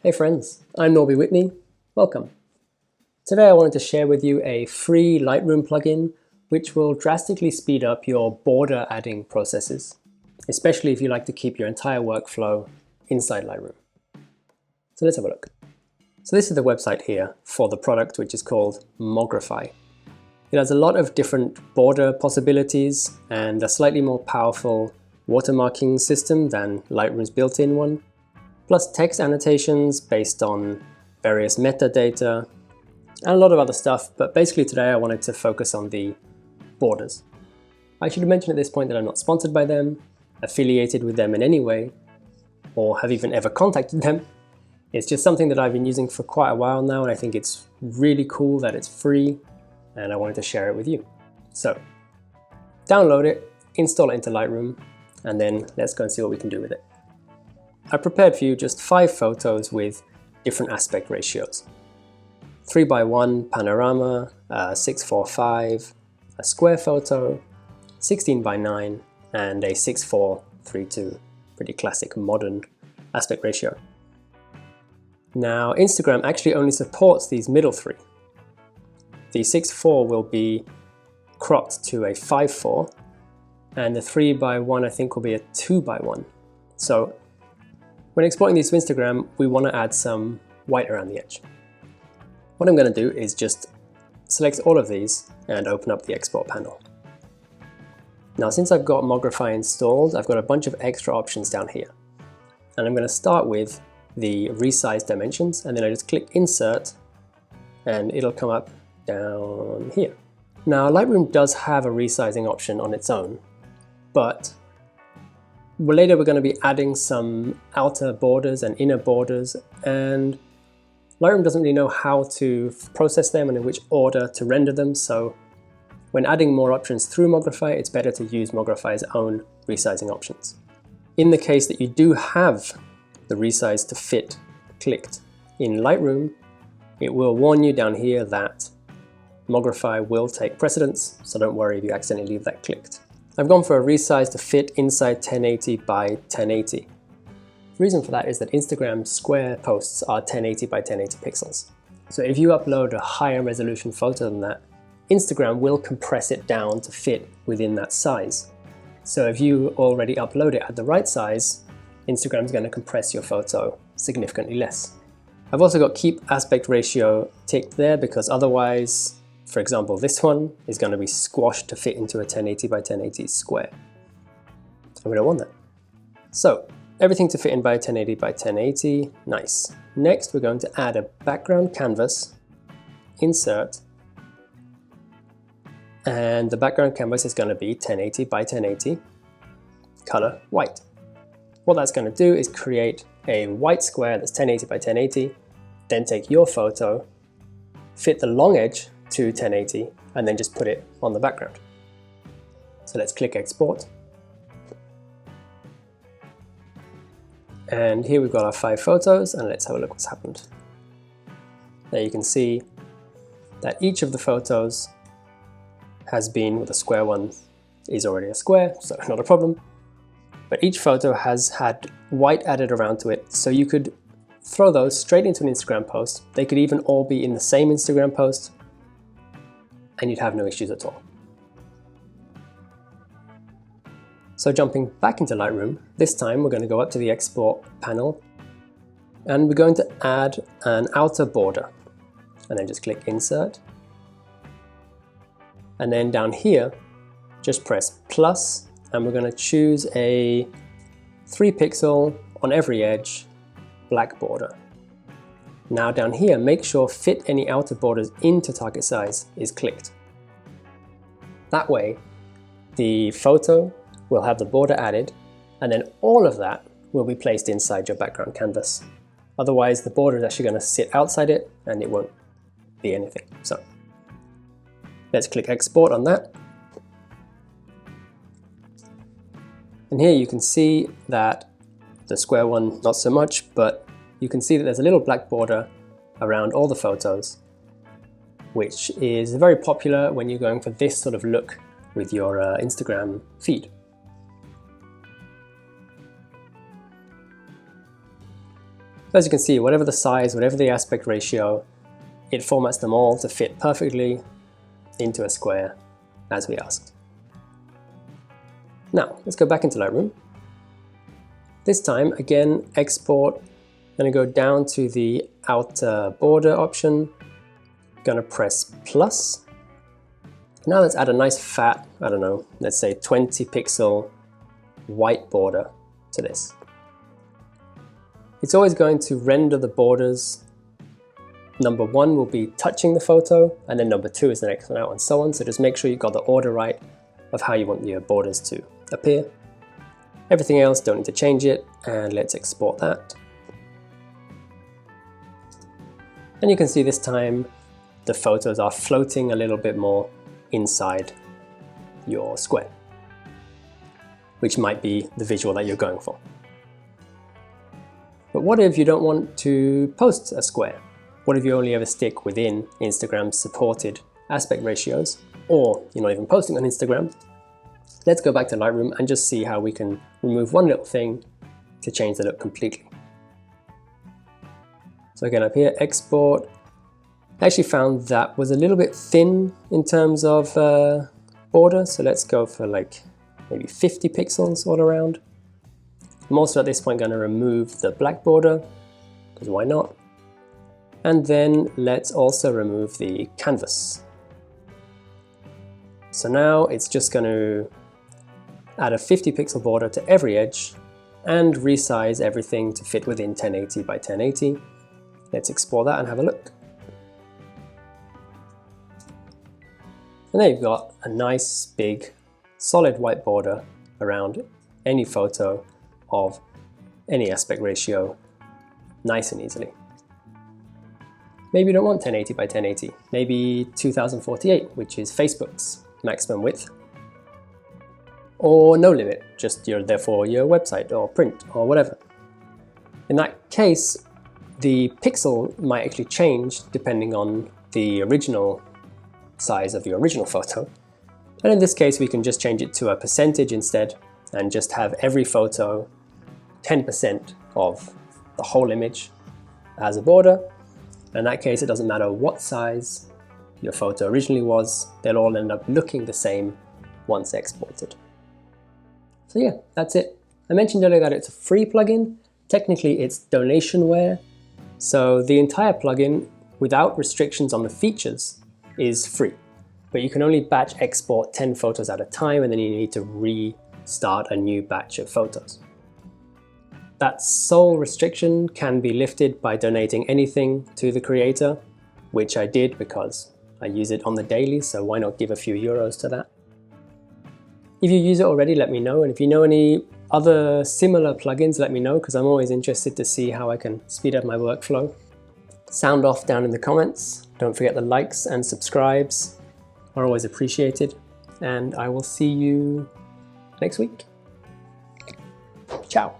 Hey friends, I'm Norby Whitney. Welcome. Today I wanted to share with you a free Lightroom plugin which will drastically speed up your border adding processes, especially if you like to keep your entire workflow inside Lightroom. So let's have a look. So this is the website here for the product, which is called Mogrify. It has a lot of different border possibilities and a slightly more powerful watermarking system than Lightroom's built-in one, plus text annotations based on various metadata and a lot of other stuff, but basically today I wanted to focus on the borders. I should mention at this point that I'm not sponsored by them, affiliated with them in any way, or have even ever contacted them. It's just something that I've been using for quite a while now, and I think it's really cool that it's free, and I wanted to share it with you. So, download it, install it into Lightroom, and then let's go and see what we can do with it. I prepared for you just 5 photos with different aspect ratios. 3:1 panorama, 6:4:5, a square photo, 16:9, and a 6:4:3:2, pretty classic modern aspect ratio. Now Instagram actually only supports these middle 3. The 6:4 will be cropped to a 5:4, and the 3:1 I think will be a 2:1. So when exporting these to Instagram, we want to add some white around the edge. What I'm going to do is just select all of these and open up the export panel. Now since I've got Mogrify installed, I've got a bunch of extra options down here. And I'm going to start with the resize dimensions, and then I just click insert and it'll come up down here. Now Lightroom does have a resizing option on its own, but later we're going to be adding some outer borders and inner borders, and Lightroom doesn't really know how to process them and in which order to render them, so when adding more options through Mogrify, it's better to use Mogrify's own resizing options. In the case that you do have the resize to fit clicked in Lightroom, it will warn you down here that Mogrify will take precedence, so don't worry if you accidentally leave that clicked. I've gone for a resize to fit inside 1080 by 1080. The reason for that is that Instagram square posts are 1080 by 1080 pixels. So if you upload a higher resolution photo than that, Instagram will compress it down to fit within that size. So if you already upload it at the right size, Instagram's going to compress your photo significantly less. I've also got keep aspect ratio ticked there because otherwise, for example, this one is going to be squashed to fit into a 1080 by 1080 square. And we don't want that. So everything to fit in by 1080 by 1080, nice. Next, we're going to add a background canvas, insert, and the background canvas is going to be 1080 by 1080, color white. What that's going to do is create a white square that's 1080 by 1080, then take your photo, fit the long edge to 1080, and then just put it on the background. So let's click export. And here we've got our 5 photos, and let's have a look what's happened. There you can see that each of the photos has been, with a square one is already a square, so not a problem. But each photo has had white added around to it, so you could throw those straight into an Instagram post. They could even all be in the same Instagram post, and you'd have no issues at all. So jumping back into Lightroom, this time we're going to go up to the export panel and we're going to add an outer border, and then just click insert, and then down here just press plus, and we're going to choose a 3 pixel on every edge black border. Now down here, make sure fit any outer borders into target size is clicked. That way the photo will have the border added, and then all of that will be placed inside your background canvas. Otherwise the border is actually going to sit outside it and it won't be anything. So let's click export on that. And here you can see that the square one, not so much, but you can see that there's a little black border around all the photos, which is very popular when you're going for this sort of look with your Instagram feed. As you can see, whatever the size, whatever the aspect ratio, it formats them all to fit perfectly into a square as we asked. Now, let's go back into Lightroom. This time, again, export. I'm going to go down to the outer border option. I'm going to press plus. Now let's add a nice fat, I don't know, let's say 20 pixel white border to this. It's always going to render the borders. Number 1 will be touching the photo, and then number 2 is the next one out, and so on. So just make sure you've got the order right of how you want your borders to appear. Everything else, don't need to change it, and let's export that. And you can see this time the photos are floating a little bit more inside your square, which might be the visual that you're going for. But what if you don't want to post a square? What if you only ever stick within Instagram's supported aspect ratios, or you're not even posting on Instagram? Let's go back to Lightroom and just see how we can remove one little thing to change the look completely. So again, up here, export. I actually found that was a little bit thin in terms of border, so let's go for like maybe 50 pixels all around. I'm also at this point going to remove the black border, because why not? And then let's also remove the canvas. So now it's just going to add a 50 pixel border to every edge and resize everything to fit within 1080 by 1080. Let's explore that and have a look. And there you've got a nice big solid white border around any photo of any aspect ratio, nice and easily. Maybe you don't want 1080 by 1080, maybe 2048, which is Facebook's maximum width. Or no limit, just therefore your website or print or whatever. In that case, the pixel might actually change depending on the original size of your original photo. And in this case, we can just change it to a percentage instead and just have every photo 10% of the whole image as a border. In that case, it doesn't matter what size your photo originally was, they'll all end up looking the same once exported. So yeah, that's it. I mentioned earlier that it's a free plugin. Technically, it's donationware. So the entire plugin, without restrictions on the features, is free. But you can only batch export 10 photos at a time, and then you need to restart a new batch of photos. That sole restriction can be lifted by donating anything to the creator, which I did because I use it on the daily, so why not give a few euros to that? If you use it already, let me know, and if you know any other similar plugins, let me know, because I'm always interested to see how I can speed up my workflow. Sound off down in the comments. Don't forget the likes and subscribes are always appreciated, and I will see you next week. Ciao.